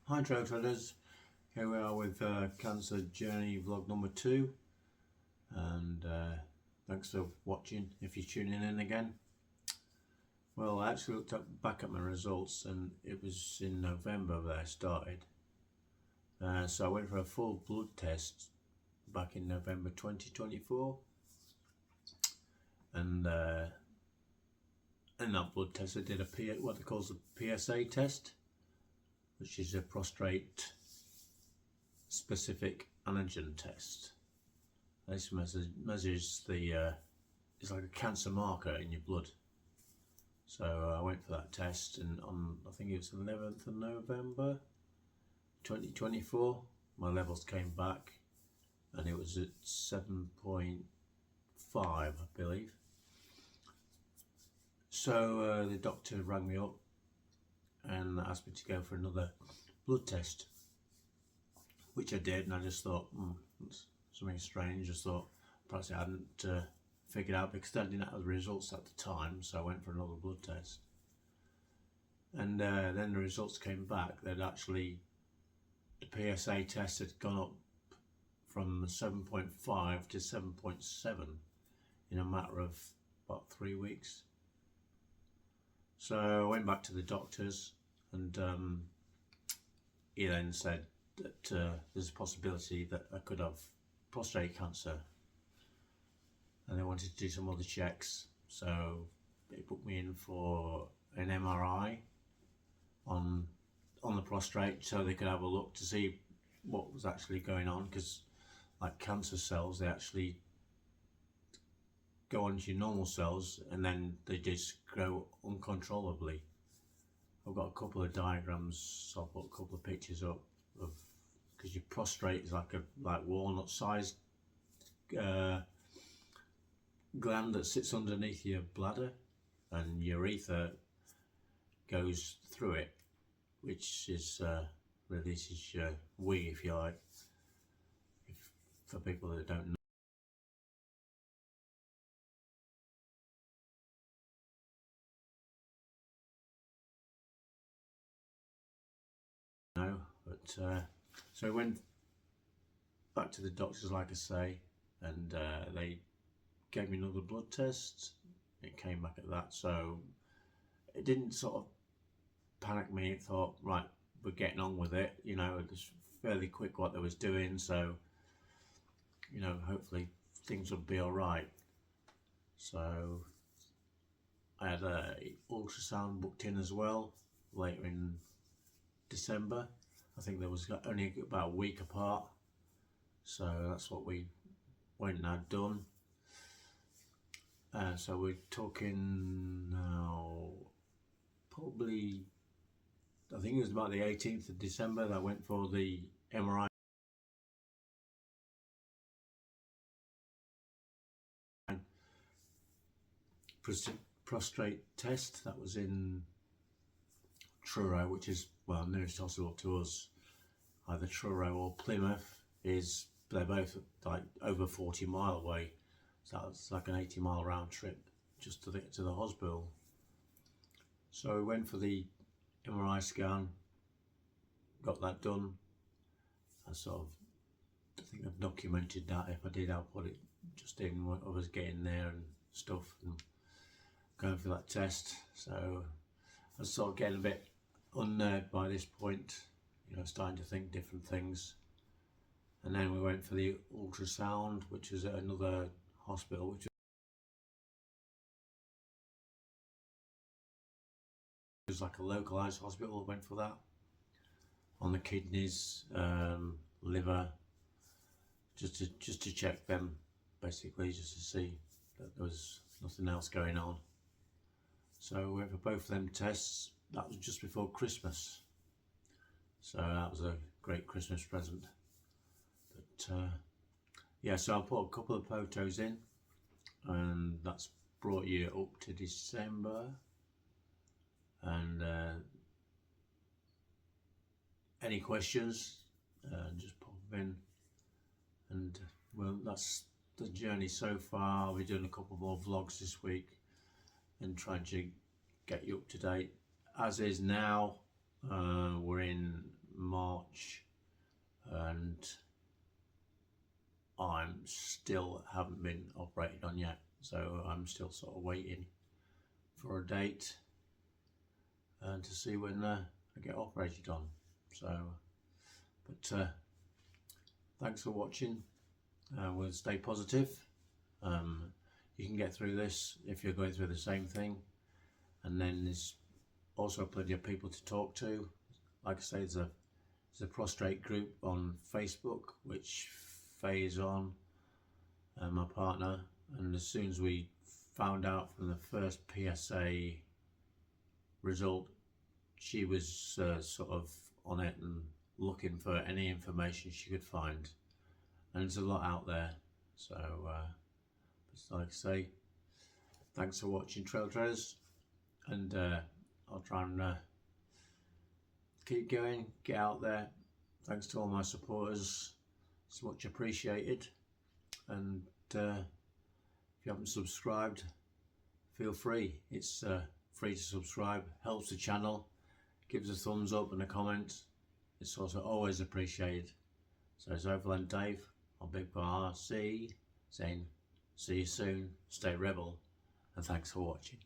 Hi Trail Treaders, here we are with Cancer Journey vlog number 2, and thanks for watching if you're tuning in again. Well, I actually looked back at my results, and it was in November that I started. So I went for a full blood test back in November 2024, and in that blood test I did what they call a PSA test, which is a prostate specific antigen test. This measures the it's like a cancer marker in your blood. So I went for that test, and on I think it was 11th of November 2024 my levels came back, and it was at 7.5 I believe. So the doctor rang me up and asked me to go for another blood test, which I did, and I just thought, that's something strange. I just thought perhaps I hadn't figured out, because I didn't have the results at the time, so I went for another blood test. And then the results came back that actually the PSA test had gone up from 7.5 to 7.7 in a matter of about 3 weeks. So I went back to the doctors, and he then said that there's a possibility that I could have prostate cancer, and they wanted to do some other checks. So they put me in for an MRI on the prostate, so they could have a look to see what was actually going on, because like cancer cells, they actually go onto your normal cells and then they just grow uncontrollably. I've got a couple of diagrams, so I'll put a couple of pictures up of, because your prostate is like walnut sized gland that sits underneath your bladder, and urethra goes through it, which is releases your wee, if you like, for people that don't know. But so I went back to the doctors, like I say, and they gave me another blood test. It came back at that, so it didn't sort of panic me. It thought, right, we're getting on with it, you know. It was fairly quick what they was doing, so you know, hopefully things would be all right. So I had a ultrasound booked in as well later in December. I think there was only about a week apart, so that's what we went and had done. So we're talking now, probably, I think it was about the 18th of December that I went for the MRI. Prostate test. That was in Truro, which is, well, nearest hospital to us, either Truro or Plymouth. They're both like over 40 mile away, so it's like an 80-mile round trip just to get to the hospital. So we went for the MRI scan, got that done. I think I've documented that. If I did, I'll put it just in what I was getting there and stuff, and going for that test. So I was sort of getting a bit unnerved by this point, you know, starting to think different things. And then we went for the ultrasound, which was at another hospital, which was like a localized hospital. I went for that on the kidneys, liver, just to check them, basically, just to see that there was nothing else going on. So we went for both of them tests. That was just before Christmas, so that was a great Christmas present. But yeah, so I'll put a couple of photos in, and that's brought you up to December. And any questions, just pop them in. And well, that's the journey so far. I'll be doing a couple more vlogs this week and trying to get you up to date. As is now, we're in March, and I'm still haven't been operated on yet, so I'm still sort of waiting for a date and to see when I get operated on. So, but thanks for watching. We'll stay positive. You can get through this if you're going through the same thing, and then there's also plenty of people to talk to. Like I say, there's a prostate group on Facebook which Faye's on, my partner, and as soon as we found out from the first PSA result, she was sort of on it and looking for any information she could find, and there's a lot out there. So like I say, thanks for watching, Trail Treaders, and I'll try and keep going, get out there. Thanks to all my supporters, it's much appreciated. And if you haven't subscribed, feel free. It's free to subscribe, helps the channel, gives a thumbs up and a comment. It's also always appreciated. So it's Overland Dave on Big Bar RC saying see you soon, stay rebel, and thanks for watching.